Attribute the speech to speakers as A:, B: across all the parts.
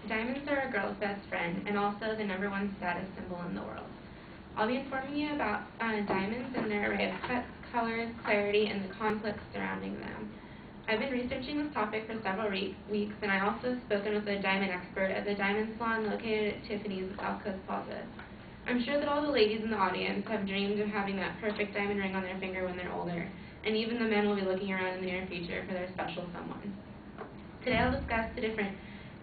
A: Diamonds are a girl's best friend and also the #1 status symbol in the world. I'll be informing you about diamonds and their array of cuts, colors, clarity, and the conflicts surrounding them. I've been researching this topic for several weeks, and I also have spoken with a diamond expert at the diamond salon located at Tiffany's at South Plaza. I'm sure that all the ladies in the audience have dreamed of having that perfect diamond ring on their finger when they're older, and even the men will be looking around in the near future for their special someone. Today I'll discuss the different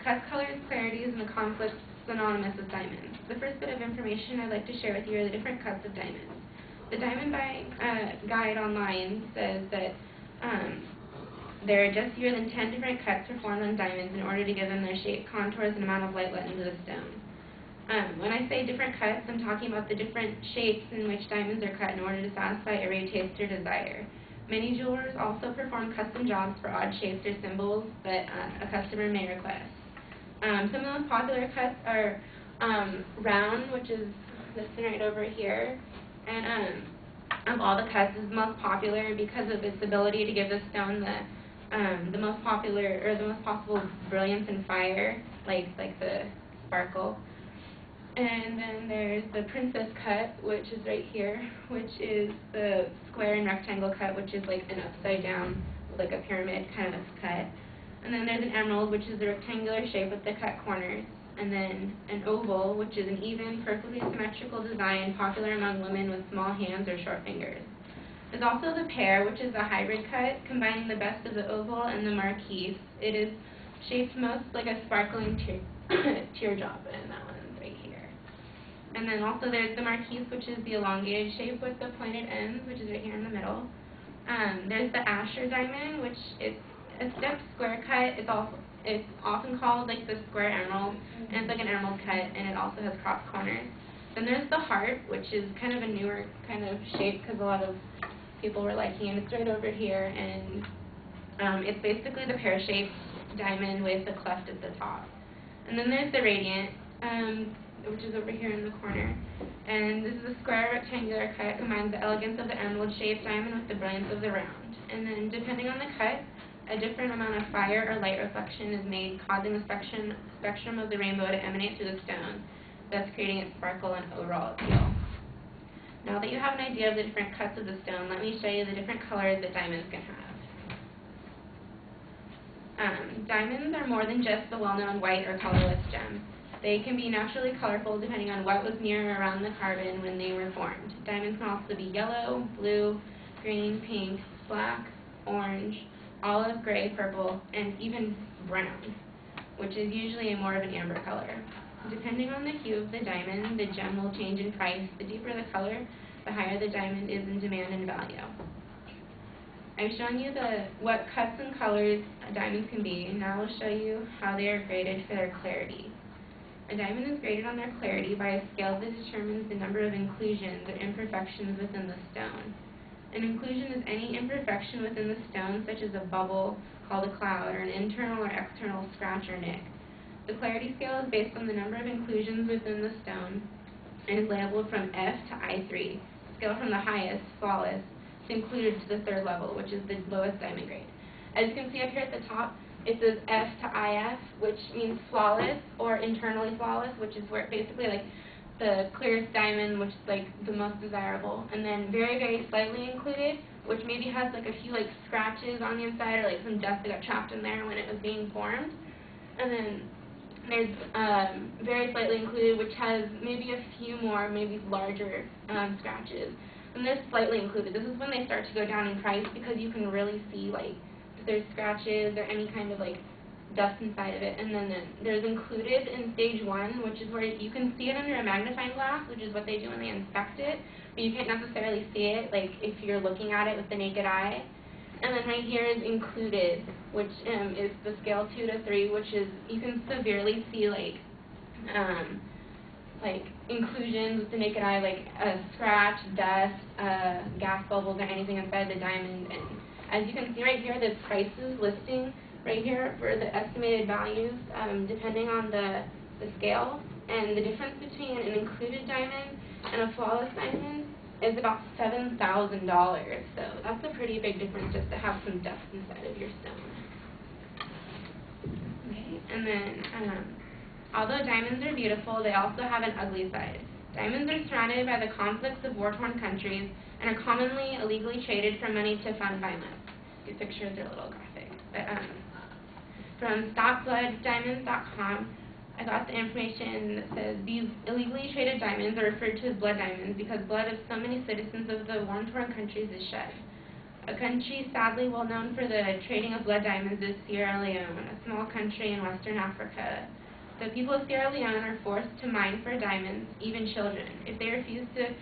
A: cuts, colors, clarities, and the conflicts synonymous with diamonds. The first bit of information I'd like to share with you are the different cuts of diamonds. The Diamond Guide online says that there are just fewer than 10 different cuts performed on diamonds in order to give them their shape, contours, and amount of light let into the stone. When I say different cuts, I'm talking about the different shapes in which diamonds are cut in order to satisfy every taste or desire. Many jewelers also perform custom jobs for odd shapes or symbols that a customer may request. Some of the most popular cuts are round, which is this one right over here, and of all the cuts is most popular because of its ability to give the stone the most popular or the most possible brilliance and fire, like the sparkle. And then there's the princess cut, which is right here, which is the square and rectangle cut, which is like an upside down, like a pyramid kind of cut. And then there's an emerald, which is the rectangular shape with the cut corners. And then an oval, which is an even, perfectly symmetrical design popular among women with small hands or short fingers. There's also the pear, which is a hybrid cut, combining the best of the oval and the marquise. It is shaped most like a sparkling teardrop, and that one's right here. And then also there's the marquise, which is the elongated shape with the pointed ends, which is right here in the middle. There's the Asher diamond, which is a stepped square cut. It's often called like the square emerald, and it's like an emerald cut, and it also has cropped corners. Then there's the heart, which is kind of a newer kind of shape because a lot of people were liking it. It's right over here, and it's basically the pear-shaped diamond with the cleft at the top. And then there's the radiant, which is over here in the corner. And this is a square rectangular cut, combines the elegance of the emerald-shaped diamond with the brilliance of the round. And then depending on the cut, a different amount of fire or light reflection is made, causing the spectrum of the rainbow to emanate through the stone, thus creating its sparkle and overall appeal. Now that you have an idea of the different cuts of the stone, let me show you the different colors that diamonds can have. Diamonds are more than just the well-known white or colorless gem. They can be naturally colorful depending on what was near or around the carbon when they were formed. Diamonds can also be yellow, blue, green, pink, black, orange, olive, gray, purple, and even brown, which is usually more of an amber color. Depending on the hue of the diamond, the gem will change in price. The deeper the color, the higher the diamond is in demand and value. I've shown you what cuts and colors diamonds can be, and now I'll show you how they are graded for their clarity. A diamond is graded on their clarity by a scale that determines the number of inclusions or imperfections within the stone. An inclusion is any imperfection within the stone, such as a bubble called a cloud, or an internal or external scratch or nick. The clarity scale is based on the number of inclusions within the stone and is labeled from F to I3. Scale from the highest, flawless, to included to the third level, which is the lowest diamond grade. As you can see up here at the top, it says F to IF, which means flawless or internally flawless, which is where basically like the clearest diamond, which is like the most desirable, and then very, very slightly included, which maybe has like a few like scratches on the inside or like some dust that got trapped in there when it was being formed. And then there's very slightly included, which has maybe a few more, maybe larger scratches. And there's slightly included. This is when they start to go down in price because you can really see like if there's scratches or any kind of like dust inside of it. And then there's included in stage 1, which is where you can see it under a magnifying glass, which is what they do when they inspect it, but you can't necessarily see it like if you're looking at it with the naked eye. And then right here is included, which is the scale 2 to 3, which is you can severely see like inclusions with the naked eye, like a scratch, dust, gas bubbles, or anything inside the diamond. And as you can see right here, the prices listing right here for the estimated values, depending on the scale, and the difference between an included diamond and a flawless diamond is about $7,000. So that's a pretty big difference just to have some dust inside of your stone. Okay. And then, although diamonds are beautiful, they also have an ugly side. Diamonds are surrounded by the conflicts of war-torn countries and are commonly illegally traded for money to fund violence. These pictures are a little graphic. But, from StopBloodDiamonds.com, I got the information that says these illegally traded diamonds are referred to as blood diamonds because blood of so many citizens of the war-torn countries is shed. A country sadly well known for the trading of blood diamonds is Sierra Leone, a small country in Western Africa. The people of Sierra Leone are forced to mine for diamonds, even children. If they refuse to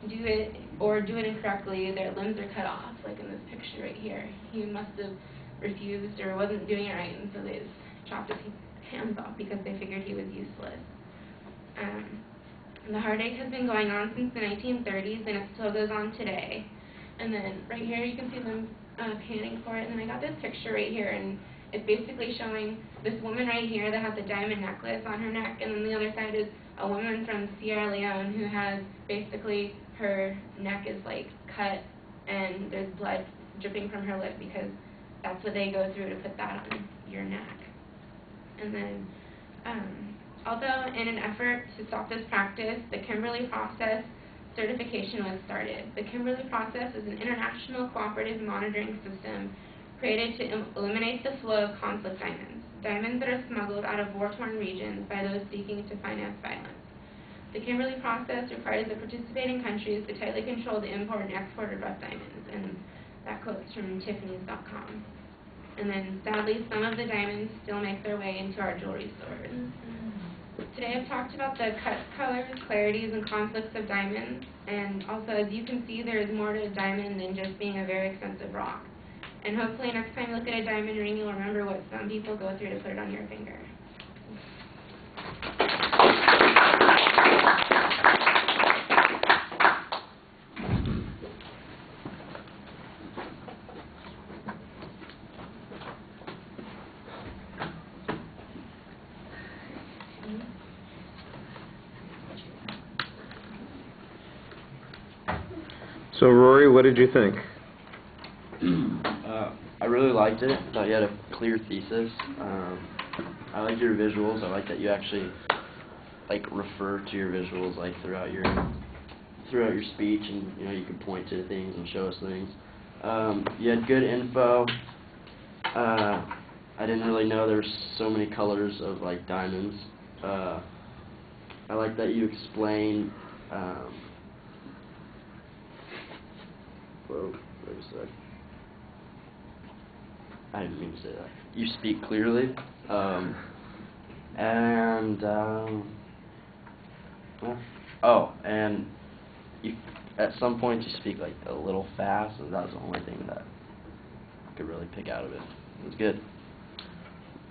A: do it or do it incorrectly, their limbs are cut off, like in this picture right here. He must have refused or wasn't doing it right, and so they just chopped his hands off because they figured he was useless. The heartache has been going on since the 1930s, and it still goes on today. And then right here you can see them panning for it, and then I got this picture right here, and it's basically showing this woman right here that has a diamond necklace on her neck, and then the other side is a woman from Sierra Leone who has basically her neck is like cut and there's blood dripping from her lip because that's what they go through to put that on your neck. And then although in an effort to stop this practice, the Kimberley Process certification was started. The Kimberley Process is an international cooperative monitoring system created to eliminate the flow of conflict diamonds, diamonds that are smuggled out of war-torn regions by those seeking to finance violence. The Kimberley Process requires the participating countries to tightly control the import and export of rough diamonds, and that quote's from Tiffany's.com. And then, sadly, some of the diamonds still make their way into our jewelry stores. Today I've talked about the cuts, colors, clarities, and conflicts of diamonds, and also, as you can see, there is more to a diamond than just being a very expensive rock. And hopefully next time you look at a diamond ring, you'll remember what some people go through to put it on your finger.
B: So, Rory, what did you think?
C: I really liked it. I thought you had a clear thesis. I liked your visuals. I like that you actually refer to your visuals throughout your speech, and you can point to things and show us things. You had good info. I didn't really know there were so many colors of diamonds. I like that you explained. Whoa, wait a sec. I didn't mean to say that. You speak clearly, and you, at some point you speak a little fast, and that was the only thing that I could really pick out of it. It was good.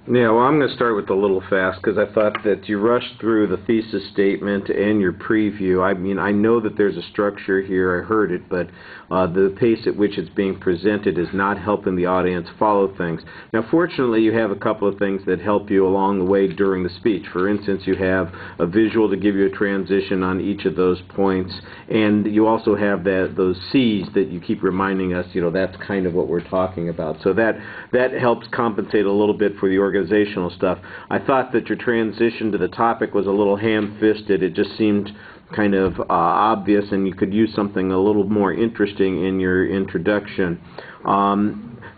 B: Yeah, well, I'm going to start with a little fast because I thought that you rushed through the thesis statement and your preview. I mean, I know that there's a structure here. I heard it, but the pace at which it's being presented is not helping the audience follow things. Now, fortunately, you have a couple of things that help you along the way during the speech. For instance, you have a visual to give you a transition on each of those points, and you also have those C's that you keep reminding us, that's kind of what we're talking about. So that helps compensate a little bit for the organizational stuff. I thought that your transition to the topic was a little ham-fisted. It just seemed kind of obvious, and you could use something a little more interesting in your introduction.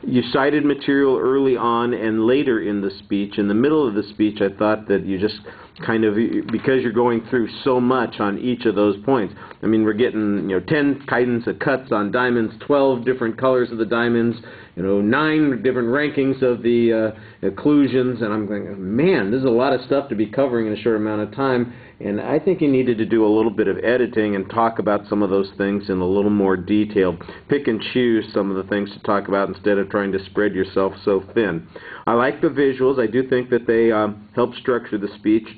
B: You cited material early on and later in the speech. In the middle of the speech, I thought that you just kind of, because you're going through so much on each of those points. I mean, we're getting 10 kinds of cuts on diamonds, 12 different colors of the diamonds, 9 different rankings of the occlusions, and I'm going, man, this is a lot of stuff to be covering in a short amount of time. And I think you needed to do a little bit of editing and talk about some of those things in a little more detail. Pick and choose some of the things to talk about instead of trying to spread yourself so thin. I like the visuals. I do think that they help structure the speech.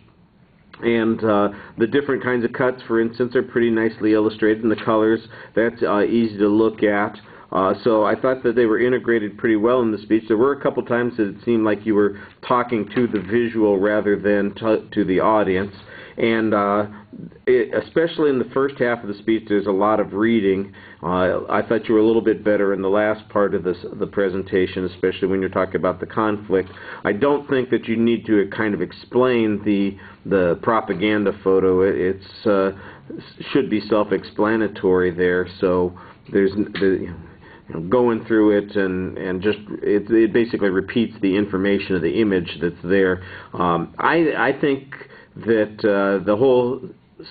B: And the different kinds of cuts, for instance, are pretty nicely illustrated. And the colors, that's easy to look at. So I thought that they were integrated pretty well in the speech. There were a couple times that it seemed like you were talking to the visual rather than to the audience. And especially in the first half of the speech, there's a lot of reading. I thought you were a little bit better in the last part of the presentation, especially when you're talking about the conflict. I don't think that you need to kind of explain the propaganda photo. It should be self-explanatory there. So there's going through it and just it basically repeats the information of the image that's there. I think that the whole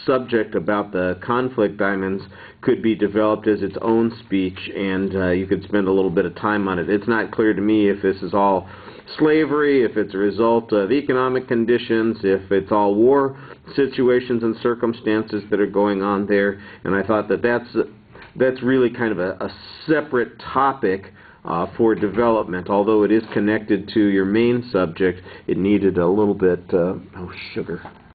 B: subject about the conflict diamonds could be developed as its own speech, and you could spend a little bit of time on it. It's not clear to me if this is all slavery, if it's a result of economic conditions, if it's all war situations and circumstances that are going on there, and I thought that that's really kind of a separate topic for development. Although it is connected to your main subject, it needed a little bit, sugar.